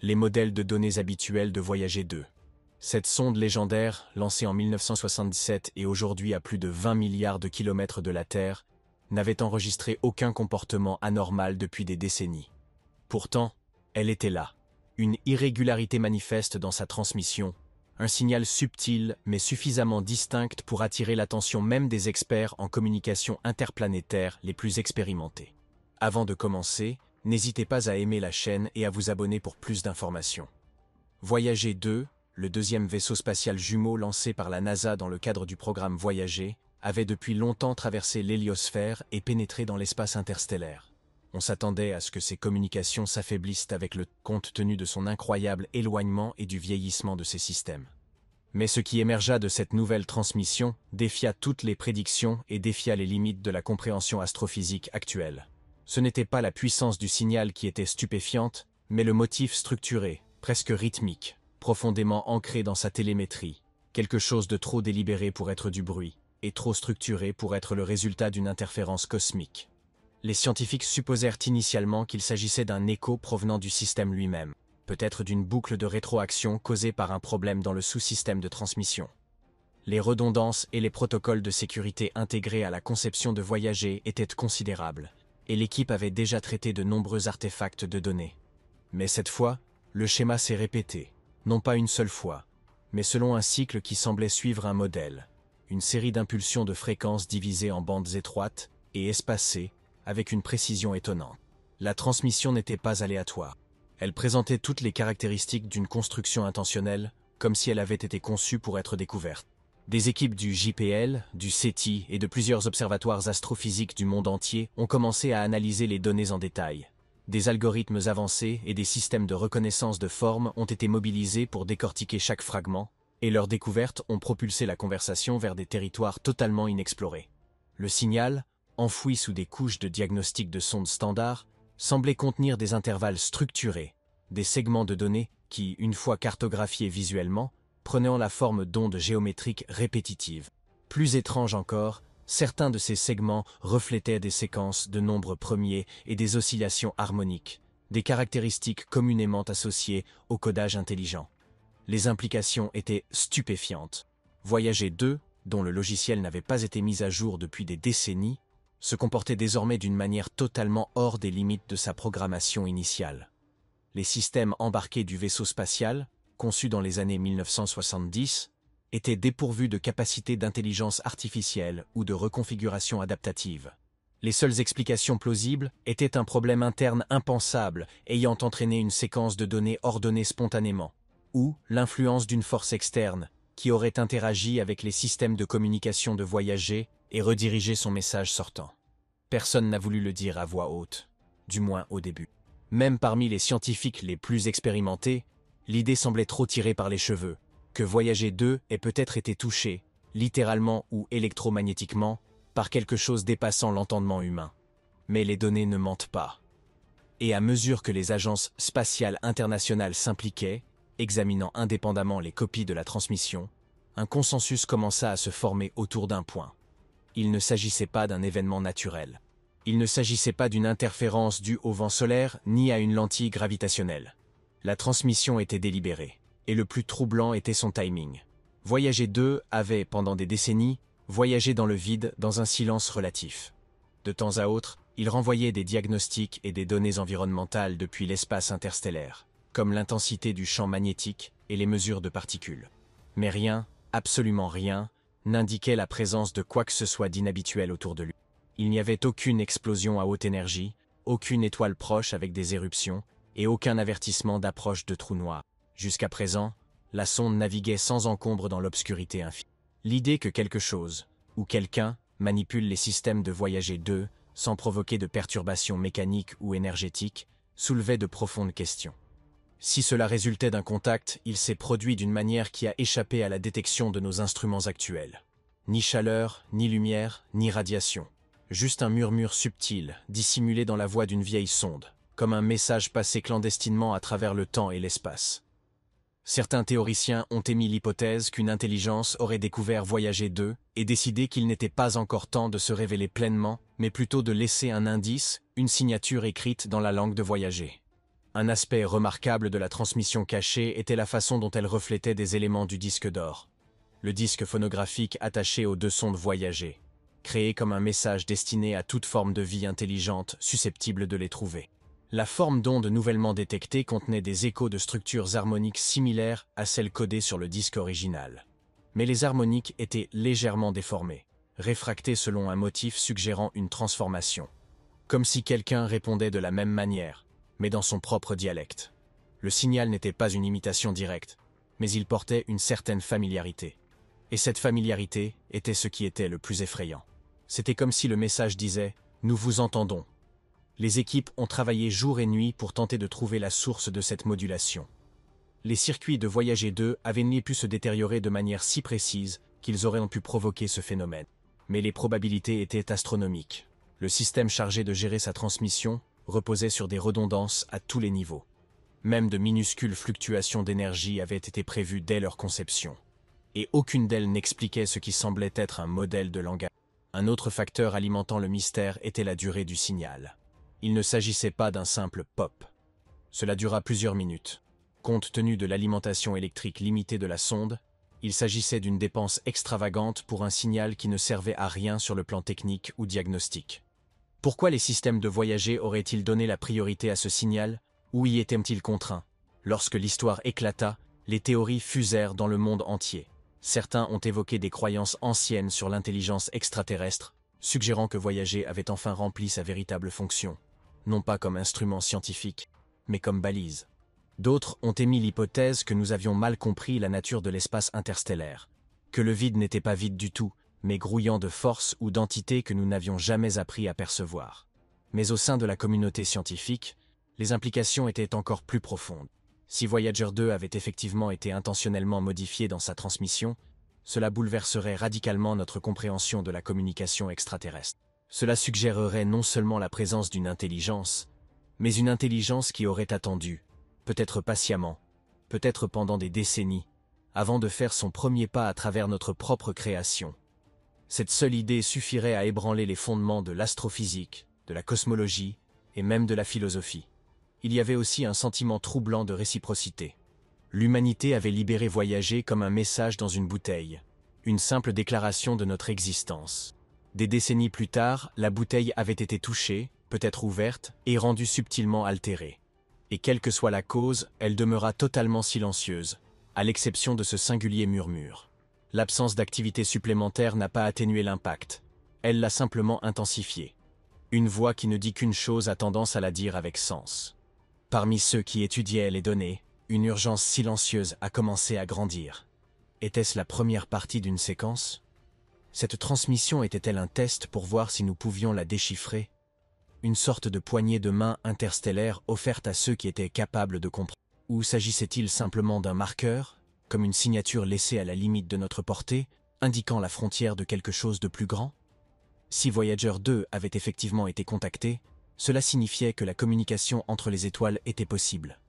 les modèles de données habituels de Voyager 2. Cette sonde légendaire, lancée en 1977 et aujourd'hui à plus de 20 milliards de kilomètres de la Terre, n'avait enregistré aucun comportement anormal depuis des décennies. Pourtant, elle était là. Une irrégularité manifeste dans sa transmission, un signal subtil mais suffisamment distinct pour attirer l'attention même des experts en communication interplanétaire les plus expérimentés. Avant de commencer, n'hésitez pas à aimer la chaîne et à vous abonner pour plus d'informations. Voyager 2, le deuxième vaisseau spatial jumeau lancé par la NASA dans le cadre du programme Voyager, avait depuis longtemps traversé l'héliosphère et pénétré dans l'espace interstellaire. On s'attendait à ce que ses communications s'affaiblissent avec le compte tenu de son incroyable éloignement et du vieillissement de ses systèmes. Mais ce qui émergea de cette nouvelle transmission défia toutes les prédictions et défia les limites de la compréhension astrophysique actuelle. Ce n'était pas la puissance du signal qui était stupéfiante, mais le motif structuré, presque rythmique, profondément ancré dans sa télémétrie, quelque chose de trop délibéré pour être du bruit, et trop structuré pour être le résultat d'une interférence cosmique. Les scientifiques supposèrent initialement qu'il s'agissait d'un écho provenant du système lui-même, peut-être d'une boucle de rétroaction causée par un problème dans le sous-système de transmission. Les redondances et les protocoles de sécurité intégrés à la conception de Voyager étaient considérables, et l'équipe avait déjà traité de nombreux artefacts de données. Mais cette fois, le schéma s'est répété, non pas une seule fois, mais selon un cycle qui semblait suivre un modèle, une série d'impulsions de fréquences divisées en bandes étroites et espacées, avec une précision étonnante. La transmission n'était pas aléatoire. Elle présentait toutes les caractéristiques d'une construction intentionnelle, comme si elle avait été conçue pour être découverte. Des équipes du JPL, du SETI et de plusieurs observatoires astrophysiques du monde entier ont commencé à analyser les données en détail. Des algorithmes avancés et des systèmes de reconnaissance de forme ont été mobilisés pour décortiquer chaque fragment, et leurs découvertes ont propulsé la conversation vers des territoires totalement inexplorés. Le signal, enfoui sous des couches de diagnostic de sondes standards, semblait contenir des intervalles structurés, des segments de données qui, une fois cartographiés visuellement, prenaient la forme d'ondes géométriques répétitives. Plus étrange encore, certains de ces segments reflétaient des séquences de nombres premiers et des oscillations harmoniques, des caractéristiques communément associées au codage intelligent. Les implications étaient stupéfiantes. Voyager 2, dont le logiciel n'avait pas été mis à jour depuis des décennies, se comportait désormais d'une manière totalement hors des limites de sa programmation initiale. Les systèmes embarqués du vaisseau spatial, conçus dans les années 1970, étaient dépourvus de capacités d'intelligence artificielle ou de reconfiguration adaptative. Les seules explications plausibles étaient un problème interne impensable ayant entraîné une séquence de données ordonnées spontanément, ou l'influence d'une force externe qui aurait interagi avec les systèmes de communication de Voyager et redirigé son message sortant. Personne n'a voulu le dire à voix haute, du moins au début. Même parmi les scientifiques les plus expérimentés, l'idée semblait trop tirée par les cheveux, que Voyager 2 ait peut-être été touché, littéralement ou électromagnétiquement, par quelque chose dépassant l'entendement humain. Mais les données ne mentent pas. Et à mesure que les agences spatiales internationales s'impliquaient, examinant indépendamment les copies de la transmission, un consensus commença à se former autour d'un point. Il ne s'agissait pas d'un événement naturel. Il ne s'agissait pas d'une interférence due au vent solaire ni à une lentille gravitationnelle. La transmission était délibérée, et le plus troublant était son timing. Voyager 2 avait, pendant des décennies, voyagé dans le vide dans un silence relatif. De temps à autre, il renvoyait des diagnostics et des données environnementales depuis l'espace interstellaire, comme l'intensité du champ magnétique et les mesures de particules. Mais rien, absolument rien, n'indiquait la présence de quoi que ce soit d'inhabituel autour de lui. Il n'y avait aucune explosion à haute énergie, aucune étoile proche avec des éruptions, et aucun avertissement d'approche de trous noirs. Jusqu'à présent, la sonde naviguait sans encombre dans l'obscurité infinie. L'idée que quelque chose, ou quelqu'un, manipule les systèmes de Voyager 2 sans provoquer de perturbations mécaniques ou énergétiques soulevait de profondes questions. Si cela résultait d'un contact, il s'est produit d'une manière qui a échappé à la détection de nos instruments actuels. Ni chaleur, ni lumière, ni radiation. Juste un murmure subtil, dissimulé dans la voix d'une vieille sonde, comme un message passé clandestinement à travers le temps et l'espace. Certains théoriciens ont émis l'hypothèse qu'une intelligence aurait découvert Voyager 2 et décidé qu'il n'était pas encore temps de se révéler pleinement, mais plutôt de laisser un indice, une signature écrite dans la langue de Voyager. Un aspect remarquable de la transmission cachée était la façon dont elle reflétait des éléments du disque d'or. Le disque phonographique attaché aux deux sondes Voyager, créé comme un message destiné à toute forme de vie intelligente susceptible de les trouver. La forme d'onde nouvellement détectée contenait des échos de structures harmoniques similaires à celles codées sur le disque original. Mais les harmoniques étaient légèrement déformées, réfractées selon un motif suggérant une transformation. Comme si quelqu'un répondait de la même manière, mais dans son propre dialecte. Le signal n'était pas une imitation directe, mais il portait une certaine familiarité. Et cette familiarité était ce qui était le plus effrayant. C'était comme si le message disait « Nous vous entendons ». Les équipes ont travaillé jour et nuit pour tenter de trouver la source de cette modulation. Les circuits de Voyager 2 avaient ni pu se détériorer de manière si précise qu'ils auraient pu provoquer ce phénomène. Mais les probabilités étaient astronomiques. Le système chargé de gérer sa transmission reposait sur des redondances à tous les niveaux. Même de minuscules fluctuations d'énergie avaient été prévues dès leur conception. Et aucune d'elles n'expliquait ce qui semblait être un modèle de langage. Un autre facteur alimentant le mystère était la durée du signal. Il ne s'agissait pas d'un simple pop. Cela dura plusieurs minutes. Compte tenu de l'alimentation électrique limitée de la sonde, il s'agissait d'une dépense extravagante pour un signal qui ne servait à rien sur le plan technique ou diagnostique. Pourquoi les systèmes de Voyager auraient-ils donné la priorité à ce signal, ou y étaient-ils contraints? Lorsque l'histoire éclata, les théories fusèrent dans le monde entier. Certains ont évoqué des croyances anciennes sur l'intelligence extraterrestre, suggérant que Voyager avait enfin rempli sa véritable fonction, non pas comme instrument scientifique, mais comme balise. D'autres ont émis l'hypothèse que nous avions mal compris la nature de l'espace interstellaire, que le vide n'était pas vide du tout, mais grouillant de forces ou d'entités que nous n'avions jamais appris à percevoir. Mais au sein de la communauté scientifique, les implications étaient encore plus profondes. Si Voyager 2 avait effectivement été intentionnellement modifié dans sa transmission, cela bouleverserait radicalement notre compréhension de la communication extraterrestre. Cela suggérerait non seulement la présence d'une intelligence, mais une intelligence qui aurait attendu, peut-être patiemment, peut-être pendant des décennies, avant de faire son premier pas à travers notre propre création. Cette seule idée suffirait à ébranler les fondements de l'astrophysique, de la cosmologie et même de la philosophie. Il y avait aussi un sentiment troublant de réciprocité. L'humanité avait libéré Voyager comme un message dans une bouteille, une simple déclaration de notre existence. Des décennies plus tard, la bouteille avait été touchée, peut-être ouverte, et rendue subtilement altérée. Et quelle que soit la cause, elle demeura totalement silencieuse, à l'exception de ce singulier murmure. L'absence d'activité supplémentaire n'a pas atténué l'impact, elle l'a simplement intensifié. Une voix qui ne dit qu'une chose a tendance à la dire avec sens. Parmi ceux qui étudiaient les données, une urgence silencieuse a commencé à grandir. Était-ce la première partie d'une séquence? Cette transmission était-elle un test pour voir si nous pouvions la déchiffrer? Une sorte de poignée de main interstellaire offerte à ceux qui étaient capables de comprendre? Ou s'agissait-il simplement d'un marqueur, comme une signature laissée à la limite de notre portée, indiquant la frontière de quelque chose de plus grand? Si Voyager 2 avait effectivement été contacté, cela signifiait que la communication entre les étoiles était possible.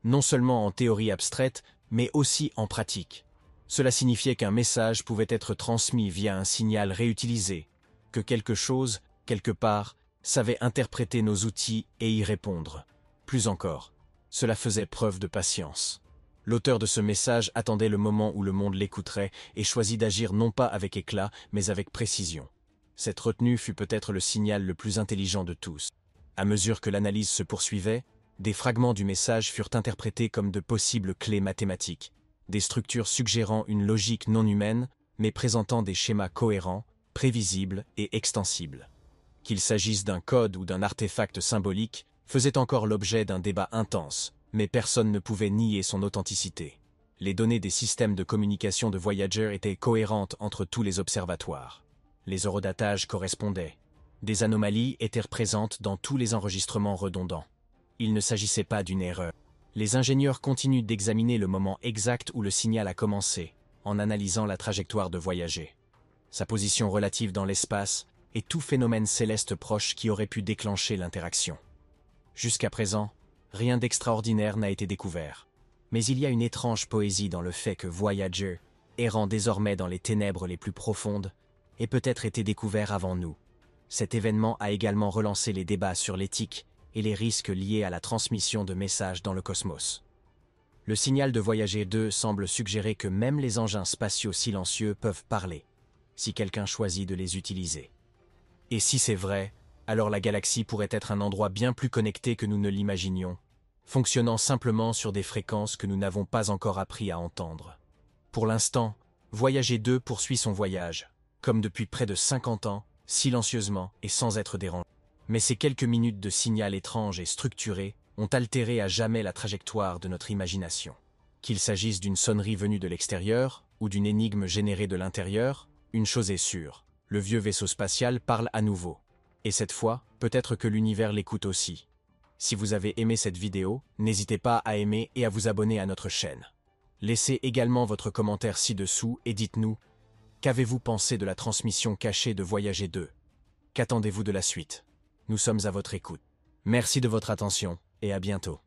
Non seulement en théorie abstraite, mais aussi en pratique. Cela signifiait qu'un message pouvait être transmis via un signal réutilisé, que quelque chose, quelque part, savait interpréter nos outils et y répondre. Plus encore, cela faisait preuve de patience. L'auteur de ce message attendait le moment où le monde l'écouterait et choisit d'agir non pas avec éclat, mais avec précision. Cette retenue fut peut-être le signal le plus intelligent de tous. À mesure que l'analyse se poursuivait, des fragments du message furent interprétés comme de possibles clés mathématiques, des structures suggérant une logique non humaine, mais présentant des schémas cohérents, prévisibles et extensibles. Qu'il s'agisse d'un code ou d'un artefact symbolique, faisait encore l'objet d'un débat intense, mais personne ne pouvait nier son authenticité. Les données des systèmes de communication de Voyager étaient cohérentes entre tous les observatoires. Les eurodatages correspondaient. Des anomalies étaient présentes dans tous les enregistrements redondants. Il ne s'agissait pas d'une erreur. Les ingénieurs continuent d'examiner le moment exact où le signal a commencé, en analysant la trajectoire de Voyager, sa position relative dans l'espace et tout phénomène céleste proche qui aurait pu déclencher l'interaction. Jusqu'à présent, rien d'extraordinaire n'a été découvert. Mais il y a une étrange poésie dans le fait que Voyager, errant désormais dans les ténèbres les plus profondes, ait peut-être été découvert avant nous. Cet événement a également relancé les débats sur l'éthique et les risques liés à la transmission de messages dans le cosmos. Le signal de Voyager 2 semble suggérer que même les engins spatiaux silencieux peuvent parler, si quelqu'un choisit de les utiliser. Et si c'est vrai, alors la galaxie pourrait être un endroit bien plus connecté que nous ne l'imaginions, fonctionnant simplement sur des fréquences que nous n'avons pas encore appris à entendre. Pour l'instant, Voyager 2 poursuit son voyage, comme depuis près de 50 ans, silencieusement et sans être dérangé. Mais ces quelques minutes de signal étrange et structuré ont altéré à jamais la trajectoire de notre imagination. Qu'il s'agisse d'une sonnerie venue de l'extérieur ou d'une énigme générée de l'intérieur, une chose est sûre, le vieux vaisseau spatial parle à nouveau. Et cette fois, peut-être que l'univers l'écoute aussi. Si vous avez aimé cette vidéo, n'hésitez pas à aimer et à vous abonner à notre chaîne. Laissez également votre commentaire ci-dessous et dites-nous, qu'avez-vous pensé de la transmission cachée de Voyager 2? Qu'attendez-vous de la suite? Nous sommes à votre écoute. Merci de votre attention et à bientôt.